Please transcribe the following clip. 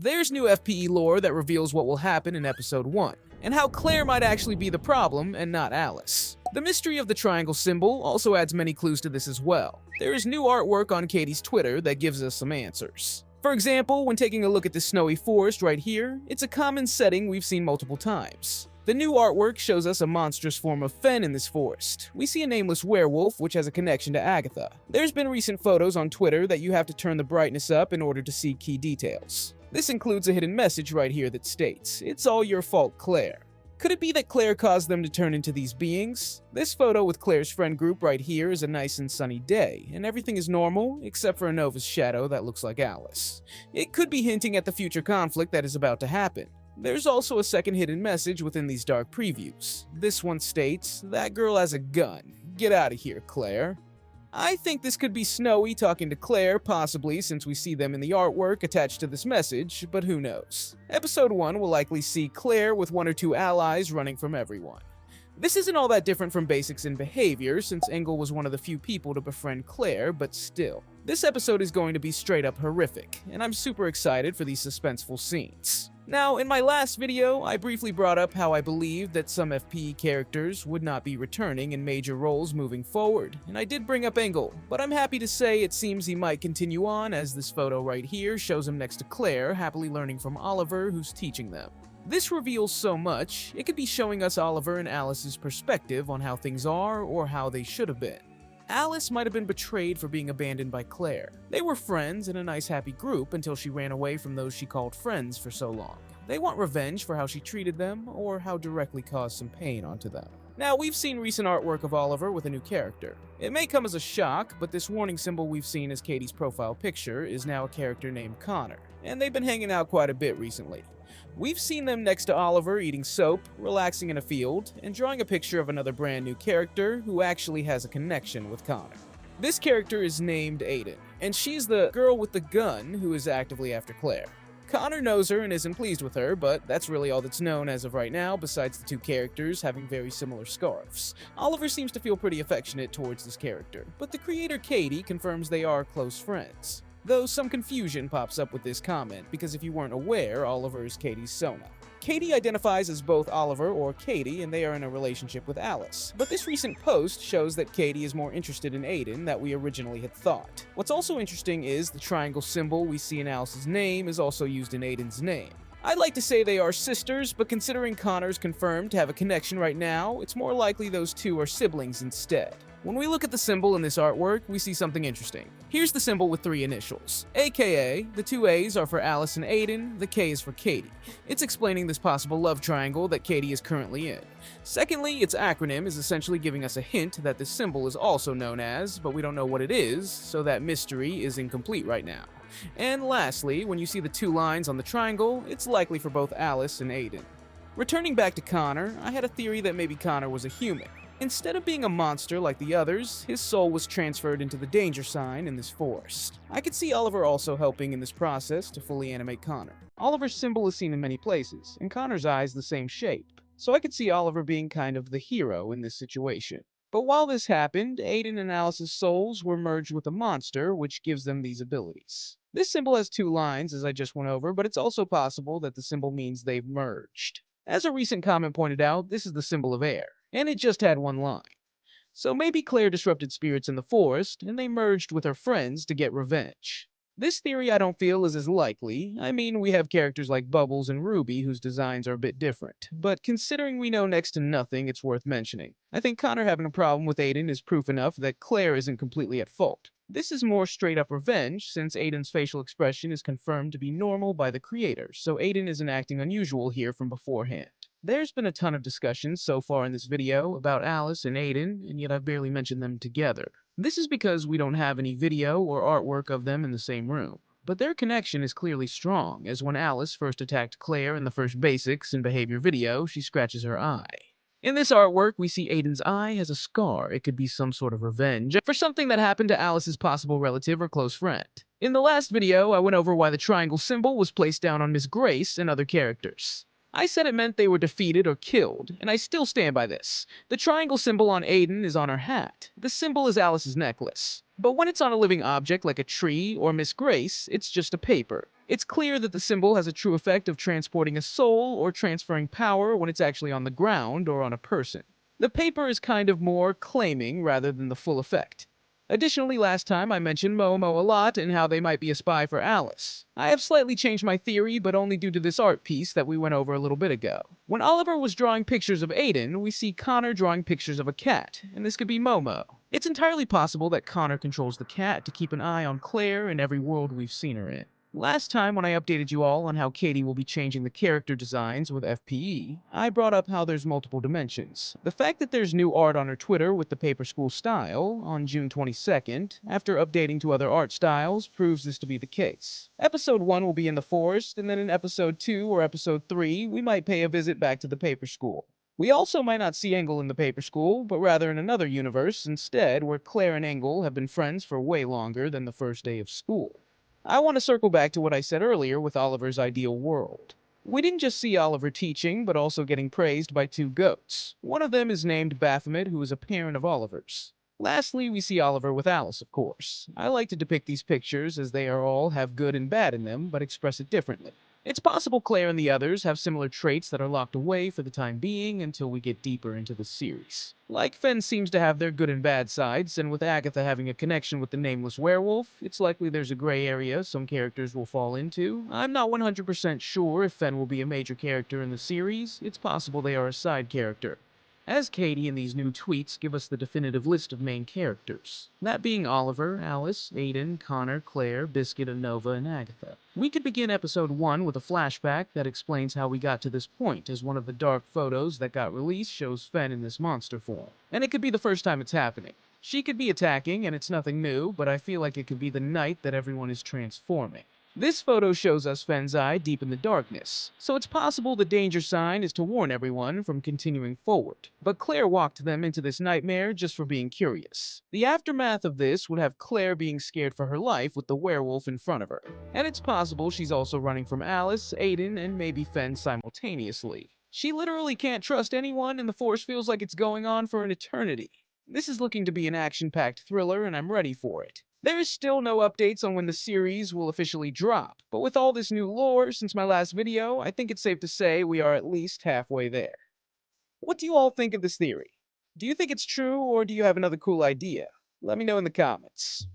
There's new FPE lore that reveals what will happen in episode 1, and how Claire might actually be the problem and not Alice. The mystery of the triangle symbol also adds many clues to this as well. There is new artwork on Katie's Twitter that gives us some answers. For example, when taking a look at the snowy forest right here, it's a common setting we've seen multiple times. The new artwork shows us a monstrous form of fen in this forest. We see a nameless werewolf, which has a connection to Agatha. There's been recent photos on Twitter that you have to turn the brightness up in order to see key details. This includes a hidden message right here that states, "It's all your fault, Claire." Could it be that Claire caused them to turn into these beings? This photo with Claire's friend group right here is a nice and sunny day, and everything is normal, except for a Nova's shadow that looks like Alice. It could be hinting at the future conflict that is about to happen. There's also a second hidden message within these dark previews. This one states, "That girl has a gun. Get out of here, Claire." I think this could be Snowy talking to Claire, possibly since we see them in the artwork attached to this message, but who knows. Episode 1 will likely see Claire with 1 or 2 allies running from everyone. This isn't all that different from Basics in Behavior, since Engel was one of the few people to befriend Claire, but still. This episode is going to be straight up horrific, and I'm super excited for these suspenseful scenes. Now, in my last video, I briefly brought up how I believed that some FPE characters would not be returning in major roles moving forward, and I did bring up Engel, but I'm happy to say it seems he might continue on, as this photo right here shows him next to Claire, happily learning from Oliver, who's teaching them. This reveals so much, it could be showing us Oliver and Alice's perspective on how things are or how they should have been. Alice might have been betrayed for being abandoned by Claire. They were friends in a nice happy group until she ran away from those she called friends for so long. They want revenge for how she treated them or how directly caused some pain onto them. Now, we've seen recent artwork of Oliver with a new character. It may come as a shock, but this warning symbol we've seen as Katie's profile picture is now a character named Connor, and they've been hanging out quite a bit recently. We've seen them next to Oliver eating soap, relaxing in a field, and drawing a picture of another brand new character who actually has a connection with Connor. This character is named Aiden, and she's the girl with the gun who is actively after Claire. Connor knows her and isn't pleased with her, but that's really all that's known as of right now, besides the two characters having very similar scarves. Oliver seems to feel pretty affectionate towards this character, but the creator Katie confirms they are close friends. Though some confusion pops up with this comment, because if you weren't aware, Oliver is Katie's Sona. Katie identifies as both Oliver or Katie, and they are in a relationship with Alice. But this recent post shows that Katie is more interested in Aiden than we originally had thought. What's also interesting is the triangle symbol we see in Alice's name is also used in Aiden's name. I'd like to say they are sisters, but considering Connor's confirmed to have a connection right now, it's more likely those two are siblings instead. When we look at the symbol in this artwork, we see something interesting. Here's the symbol with 3 initials. AKA, the 2 A's are for Alice and Aiden, the K is for Katie. It's explaining this possible love triangle that Katie is currently in. Secondly, its acronym is essentially giving us a hint that this symbol is also known as, but we don't know what it is, so that mystery is incomplete right now. And lastly, when you see the 2 lines on the triangle, it's likely for both Alice and Aiden. Returning back to Connor, I had a theory that maybe Connor was a human. Instead of being a monster like the others, his soul was transferred into the danger sign in this forest. I could see Oliver also helping in this process to fully animate Connor. Oliver's symbol is seen in many places, and Connor's eye is the same shape, so I could see Oliver being kind of the hero in this situation. But while this happened, Aiden and Alice's souls were merged with a monster, which gives them these abilities. This symbol has 2 lines, as I just went over, but it's also possible that the symbol means they've merged. As a recent comment pointed out, this is the symbol of air, and it just had 1 line. So maybe Claire disrupted spirits in the forest, and they merged with her friends to get revenge. This theory I don't feel is as likely. I mean, we have characters like Bubbles and Ruby whose designs are a bit different, but considering we know next to nothing, it's worth mentioning. I think Connor having a problem with Aiden is proof enough that Claire isn't completely at fault. This is more straight up revenge, since Aiden's facial expression is confirmed to be normal by the creator, so Aiden isn't acting unusual here from beforehand. There's been a ton of discussions so far in this video about Alice and Aiden, and yet I've barely mentioned them together. This is because we don't have any video or artwork of them in the same room. But their connection is clearly strong, as when Alice first attacked Claire in the first Basics in Behavior video, she scratches her eye. In this artwork, we see Aiden's eye has a scar. It could be some sort of revenge for something that happened to Alice's possible relative or close friend. In the last video, I went over why the triangle symbol was placed down on Miss Grace and other characters. I said it meant they were defeated or killed, and I still stand by this. The triangle symbol on Aiden is on her hat. The symbol is Alice's necklace. But when it's on a living object like a tree or Miss Grace, it's just a paper. It's clear that the symbol has a true effect of transporting a soul or transferring power when it's actually on the ground or on a person. The paper is kind of more claiming rather than the full effect. Additionally, last time I mentioned Momo a lot and how they might be a spy for Alice. I have slightly changed my theory, but only due to this art piece that we went over a little bit ago. When Oliver was drawing pictures of Aiden, we see Connor drawing pictures of a cat, and this could be Momo. It's entirely possible that Connor controls the cat to keep an eye on Claire in every world we've seen her in. Last time, when I updated you all on how Katie will be changing the character designs with FPE, I brought up how there's multiple dimensions. The fact that there's new art on her Twitter with the paper school style on June 22nd, after updating to other art styles, proves this to be the case. Episode 1 will be in the forest, and then in Episode 2 or Episode 3, we might pay a visit back to the paper school. We also might not see Engel in the paper school, but rather in another universe instead, where Claire and Engel have been friends for way longer than the first day of school. I want to circle back to what I said earlier with Oliver's ideal world. We didn't just see Oliver teaching, but also getting praised by two goats. One of them is named Baphomet, who is a parent of Oliver's. Lastly, we see Oliver with Alice, of course. I like to depict these pictures as they are all have good and bad in them, but express it differently. It's possible Claire and the others have similar traits that are locked away for the time being until we get deeper into the series. Like Fen seems to have their good and bad sides, and with Agatha having a connection with the nameless werewolf, it's likely there's a gray area some characters will fall into. I'm not 100% sure if Fen will be a major character in the series. It's possible they are a side character, as Katie and these new tweets give us the definitive list of main characters, that being Oliver, Alice, Aiden, Connor, Claire, Biscuit, Nova, and Agatha. We could begin episode 1 with a flashback that explains how we got to this point, as one of the dark photos that got released shows Fen in this monster form. And it could be the first time it's happening. She could be attacking, and it's nothing new, but I feel like it could be the night that everyone is transforming. This photo shows us Fen's eye deep in the darkness, so it's possible the danger sign is to warn everyone from continuing forward. But Claire walked them into this nightmare just for being curious. The aftermath of this would have Claire being scared for her life with the werewolf in front of her. And it's possible she's also running from Alice, Aiden, and maybe Fen simultaneously. She literally can't trust anyone, and the force feels like it's going on for an eternity. This is looking to be an action-packed thriller, and I'm ready for it. There is still no updates on when the series will officially drop, but with all this new lore since my last video, I think it's safe to say we are at least halfway there. What do you all think of this theory? Do you think it's true, or do you have another cool idea? Let me know in the comments.